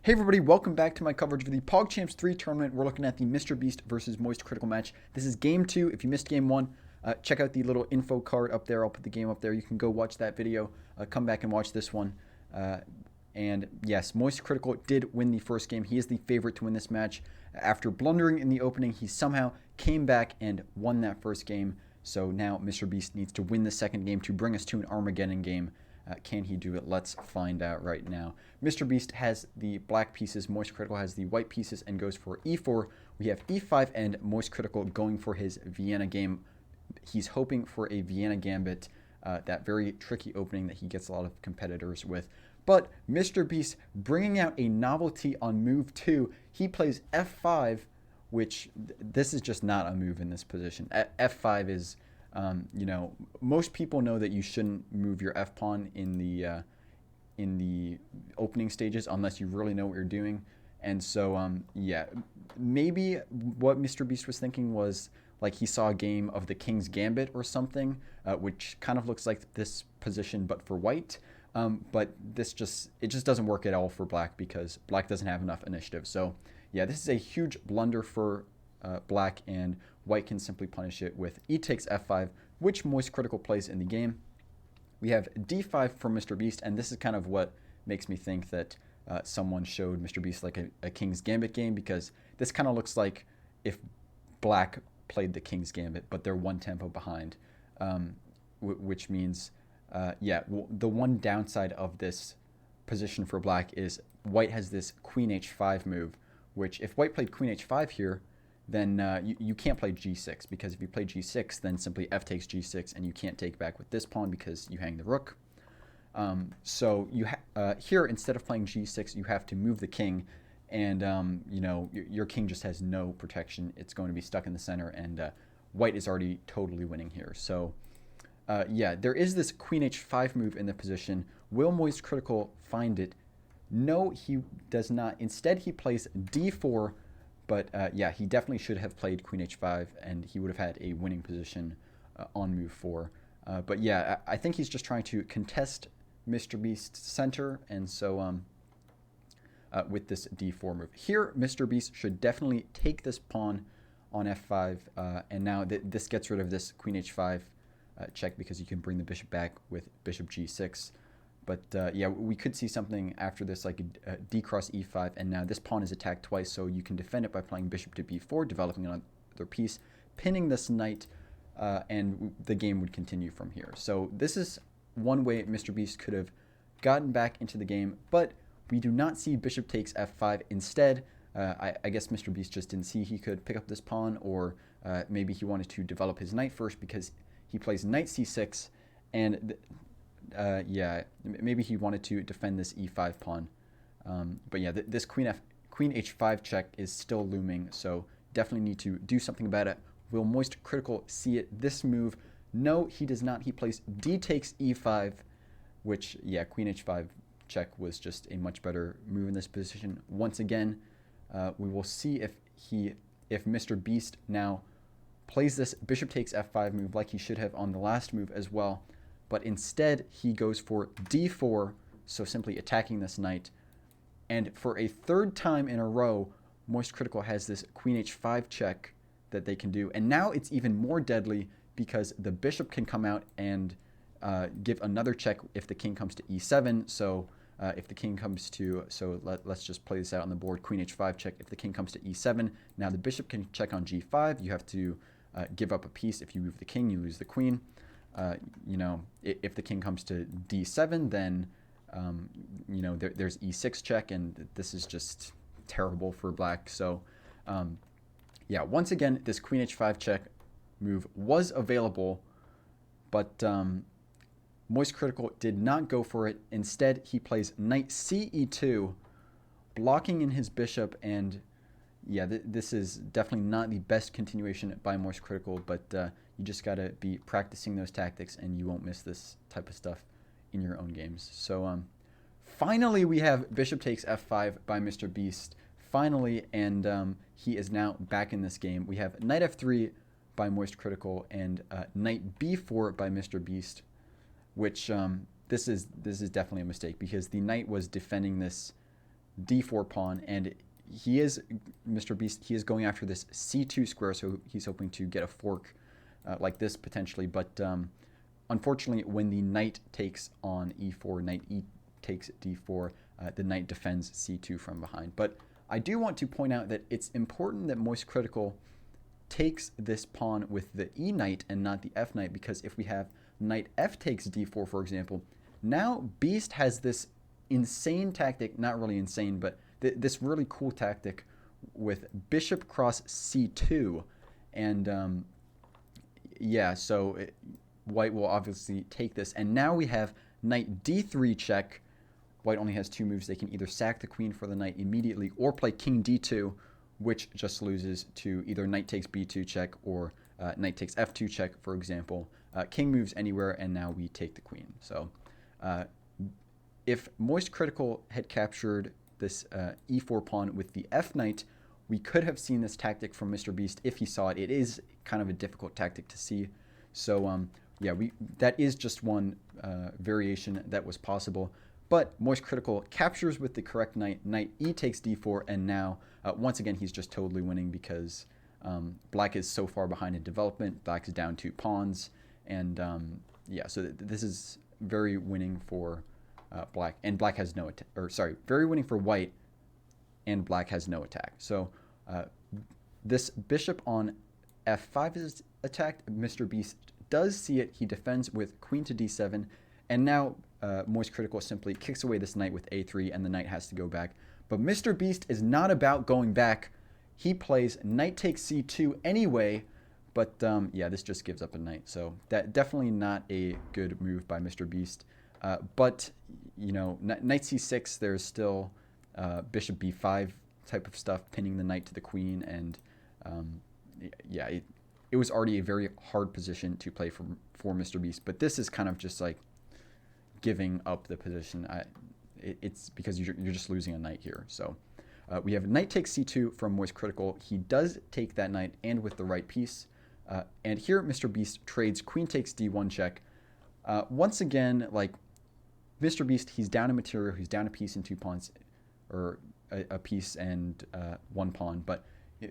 Hey everybody, welcome back to my coverage of the PogChamps 3 tournament. We're looking at the Mr. Beast versus MoistCritical match. This is game 2. If you missed game 1, check out the little info card up there. I'll put the game up there. You can go watch that video. Come back and watch this one. And yes, MoistCritical did win the first game. He is the favorite to win this match. After blundering in the opening, he somehow came back and won that first game. So now Mr. Beast needs to win the second game to bring us to an Armageddon game. Can he do it? Let's find out right now. Mr. Beast has the black pieces, MoistCritical has the white pieces and goes for e4. We have e5 and MoistCritical going for his Vienna game. He's hoping for a Vienna gambit, that very tricky opening that he gets a lot of competitors with. But Mr. Beast bringing out a novelty on move 2. He plays f5, which this is just not a move in this position. F5 is... most people know that you shouldn't move your f-pawn in the opening stages unless you really know what you're doing. And so, yeah, maybe what Mr. Beast was thinking was like he saw a game of the King's Gambit or something, which kind of looks like this position but for white. But it just doesn't work at all for black because black doesn't have enough initiative. So, yeah, this is a huge blunder for black, and white can simply punish it with e takes f5, which MoistCritical plays in the game. We have d5 for Mr. Beast, and this is kind of what makes me think that someone showed Mr. Beast like a King's Gambit game, because this kind of looks like if black played the King's Gambit, but they're one tempo behind, which means, the one downside of this position for black is white has this queen h5 move, which if white played queen h5 here, then you can't play g6, because if you play g6, then simply f takes g6, and you can't take back with this pawn because you hang the rook. So here, instead of playing g6, you have to move the king, and your king just has no protection. It's going to be stuck in the center, and white is already totally winning here. So there is this queen h5 move in the position. Will MoistCritical find it? No, he does not. Instead, he plays d4. But he definitely should have played queen h5, and he would have had a winning position on move 4. But yeah, I think he's just trying to contest Mr. Beast's center, and so with this d4 move. Here, Mr. Beast should definitely take this pawn on f5, and now this gets rid of this queen h5 check, because you can bring the bishop back with bishop g6. But we could see something after this, like a d cross e5, and now this pawn is attacked twice, so you can defend it by playing bishop to b4, developing another piece, pinning this knight, and the game would continue from here. So this is one way Mr. Beast could have gotten back into the game, but we do not see bishop takes f5. Instead, I guess Mr. Beast just didn't see he could pick up this pawn, or maybe he wanted to develop his knight first, because he plays knight c6, and... maybe he wanted to defend this e5 pawn. But yeah, this queen h5 check is still looming, so definitely need to do something about it. Will MoistCritical see it? This move? No, he does not. He plays d takes e5, which, queen h5 check was just a much better move in this position. Once again, we will see if Mr. Beast now plays this bishop takes f5 move like he should have on the last move as well. But instead, he goes for d4, so simply attacking this knight. And for a third time in a row, MoistCritical has this queen h5 check that they can do. And now it's even more deadly, because the bishop can come out and give another check if the king comes to e7. So if the king comes to, let's just play this out on the board, queen h5 check. If the king comes to e7, now the bishop can check on g5. You have to give up a piece. If you move the king, you lose the queen. If the king comes to d7, then, there's e6 check, and this is just terrible for black. So, once again, this queen h5 check move was available, but MoistCritical did not go for it. Instead, he plays knight ce2, blocking in his bishop, and this is definitely not the best continuation by MoistCritical, but you just got to be practicing those tactics, and you won't miss this type of stuff in your own games. So finally, we have bishop takes f5 by Mr. Beast. Finally, and he is now back in this game. We have knight f3 by MoistCritical and knight b4 by Mr. Beast, which this is definitely a mistake, because the knight was defending this d4 pawn, and he is, Mr. Beast, he is going after this c2 square, so he's hoping to get a fork like this potentially, but unfortunately, when the knight takes on e4, knight e takes d4, the knight defends c2 from behind. But I do want to point out that it's important that MoistCritical takes this pawn with the e knight and not the f knight, because if we have knight f takes d4, for example, now Beast has this insane tactic, not really insane, but this really cool tactic with bishop cross c2, and yeah, so white will obviously take this, and now we have knight d3 check. White only has two moves. They can either sack the queen for the knight immediately or play king d2, which just loses to either knight takes b2 check or knight takes f2 check, for example. King moves anywhere, and now we take the queen. So if MoistCritical had captured this e4 pawn with the f knight, we could have seen this tactic from Mr. Beast if he saw it. It is kind of a difficult tactic to see. So yeah, that is just one variation that was possible. But MoistCritical captures with the correct knight. Knight e takes d4, and now once again he's just totally winning because black is so far behind in development. Black is down 2 pawns, and yeah, so this is very winning for black, and black has no attack. Or sorry, very winning for white, and black has no attack. So this bishop on f5 is attacked. Mr. Beast does see it. He defends with queen to d7, and now MoistCritical simply kicks away this knight with a3, and the knight has to go back. But Mr. Beast is not about going back. He plays knight takes c2 anyway, but yeah, this just gives up a knight. So that definitely not a good move by Mr. Beast. But, you know, knight c6, there's still bishop b5 type of stuff, pinning the knight to the queen, and yeah, it was already a very hard position to play for Mr. Beast. But this is kind of just like giving up the position. It's because you're just losing a knight here. So we have knight takes c2 from MoistCritical. He does take that knight, and with the right piece. And here Mr. Beast trades queen takes d1 check. Once again, like Mr. Beast, he's down a material. He's down a piece and 2 pawns, or a piece and 1 pawn. But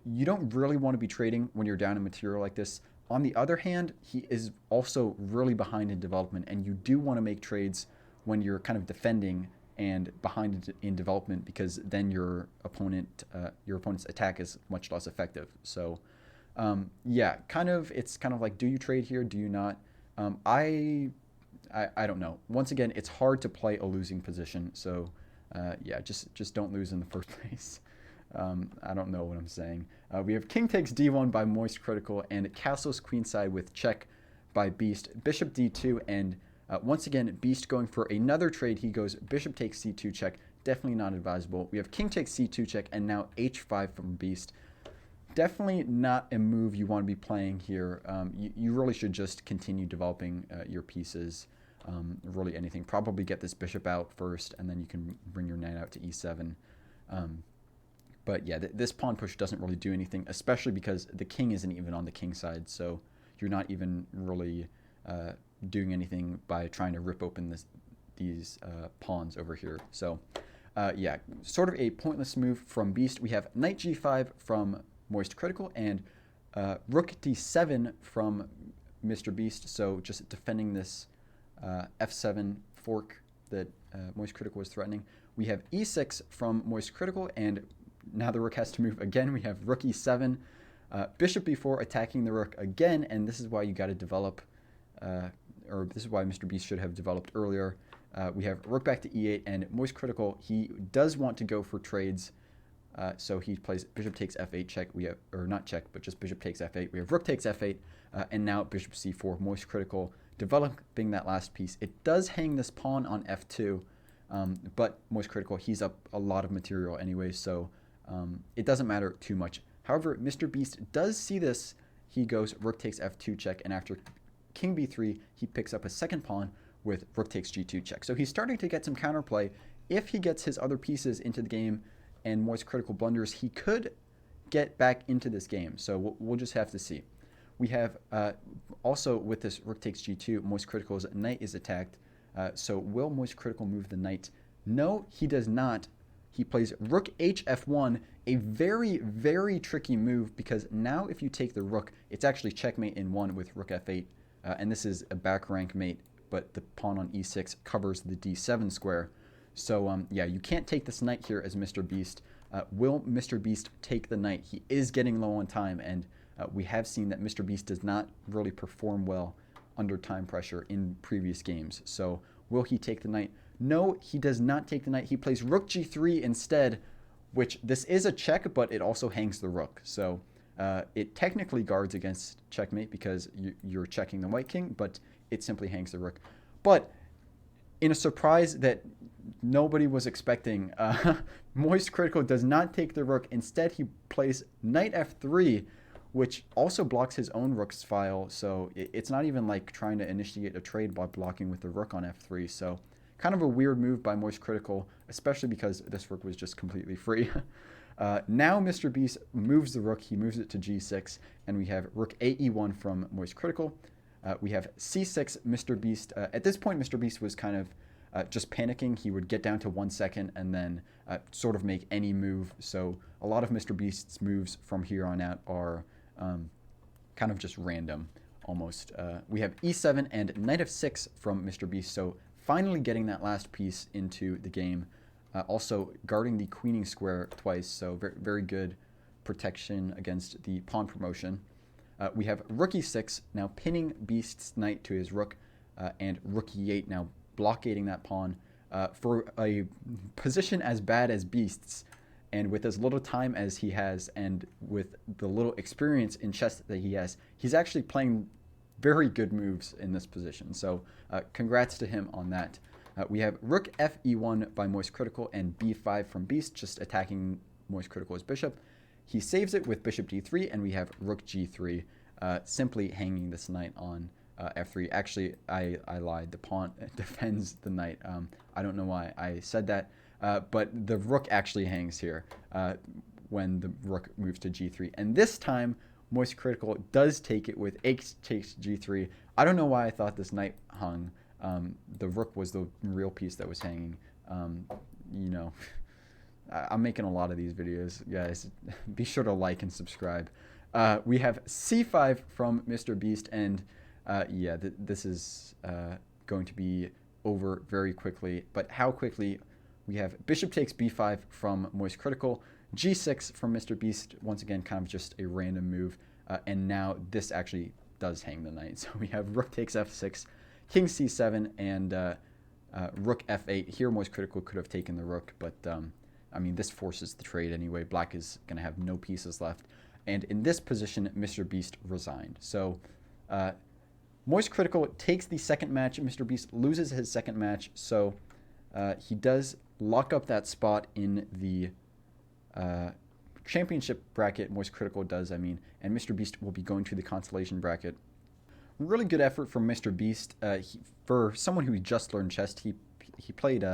you don't really want to be trading when you're down a material like this. On the other hand, he is also really behind in development, and you do want to make trades when you're kind of defending and behind in development, because then your opponent's attack is much less effective. So yeah, it's kind of like, do you trade here? Do you not? I don't know. Once again, it's hard to play a losing position. So yeah, just don't lose in the first place. I don't know what I'm saying. We have king takes d1 by MoistCritical, and castles queenside with check by Beast. Bishop d2, and once again, Beast going for another trade. He goes bishop takes c2 check. Definitely not advisable. We have king takes c2 check, and now h5 from Beast. Definitely not a move you want to be playing here. You really should just continue developing your pieces. Really anything. Probably get this bishop out first, and then you can bring your knight out to e7. But yeah, this pawn push doesn't really do anything, especially because the king isn't even on the king side, so you're not even really doing anything by trying to rip open these pawns over here. So yeah, sort of a pointless move from Beast. We have knight g5 from MoistCritical, and rook d7 from Mr. Beast, so just defending this f7 fork that MoistCritical was threatening. We have e6 from MoistCritical, and now the rook has to move again. We have rook e7, bishop b4 attacking the rook again, and this is why you got to develop, or this is why Mr. Beast should have developed earlier. We have rook back to e8, and MoistCritical, he does want to go for trades, so he plays bishop takes f8 check. We have, or not check, but just bishop takes f8. We have rook takes f8, and now bishop c4. MoistCritical developing that last piece. It does hang this pawn on f2, but MoistCritical, he's up a lot of material anyway, so it doesn't matter too much. However, Mr. Beast does see this. He goes rook takes f2 check, and after king b3, he picks up a second pawn with rook takes g2 check. So he's starting to get some counterplay. If he gets his other pieces into the game and MoistCritical blunders, he could get back into this game. So we'll just have to see. We have also with this rook takes g2, MoistCritical's knight is attacked. So will MoistCritical move the knight? No, he does not. He plays rook hf1, a very, very tricky move, because now if you take the rook, it's actually checkmate in one with rook f8, and this is a back rank mate, but the pawn on e6 covers the d7 square. So yeah, you can't take this knight here as Mr. Beast. Will Mr. Beast take the knight? He is getting low on time, and we have seen that Mr. Beast does not really perform well under time pressure in previous games. So will he take the knight? No, he does not take the knight. He plays rook g3 instead, which this is a check, but it also hangs the rook. So it technically guards against checkmate because you're checking the white king, but it simply hangs the rook. But in a surprise that nobody was expecting, MoistCritical does not take the rook. Instead, he plays knight f3, which also blocks his own rook's file. So it's not even like trying to initiate a trade by blocking with the rook on f3. So kind of a weird move by MoistCritical, especially because this rook was just completely free. Now Mr. Beast moves the rook. He moves it to g6, and we have rook ae1 from MoistCritical. We have c6, Mr. Beast. At this point, Mr. Beast was kind of just panicking. He would get down to 1 second and then sort of make any move. So a lot of Mr. Beast's moves from here on out are kind of just random, almost. We have e7 and knight f6 from Mr. Beast. So finally getting that last piece into the game. Also guarding the queening square twice. So very, very good protection against the pawn promotion. We have rook e6, now pinning Beast's knight to his rook, and rook e8, now blockading that pawn. For a position as bad as Beast's, and with as little time as he has, and with the little experience in chess that he has, he's actually playing very good moves in this position. So congrats to him on that. We have rook fe1 by MoistCritical and b5 from Beast, just attacking MoistCritical's bishop. He saves it with bishop d3, and we have rook g3, simply hanging this knight on f3. Actually, I lied. The pawn defends the knight. I don't know why I said that, but the rook actually hangs here when the rook moves to g3. And this time, MoistCritical does take it with h takes g3. I don't know why I thought this knight hung. The rook was the real piece that was hanging. You know, I'm making a lot of these videos, guys. Be sure to like and subscribe. We have c5 from Mr. Beast, and yeah, this is going to be over very quickly. But how quickly? We have bishop takes b5 from MoistCritical, g6 from Mr. Beast, once again kind of just a random move, and now this actually does hang the knight. So we have rook takes f6, king c7, and rook f8. Here MoistCritical could have taken the rook, but I mean, this forces the trade anyway. Black is going to have no pieces left. And in this position, Mr. Beast resigned. So MoistCritical takes the second match. Mr. Beast loses his second match. So he does lock up that spot in the championship bracket. MoistCritical does, I mean. And Mr. Beast will be going to the consolation bracket. Really good effort from Mr. Beast. For someone who just learned chess, he played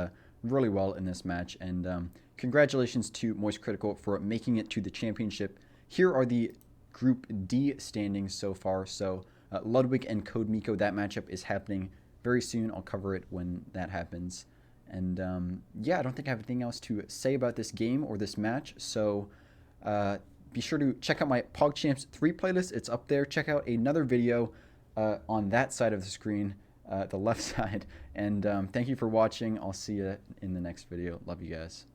really well in this match. And congratulations to MoistCritical for making it to the championship. Here are the Group D standings so far. So Ludwig and Code Miko, that matchup is happening very soon. I'll cover it when that happens. And yeah, I don't think I have anything else to say about this game or this match. So be sure to check out my PogChamps 3 playlist. It's up there. Check out another video on that side of the screen, the left side. And thank you for watching. I'll see you in the next video. Love you guys.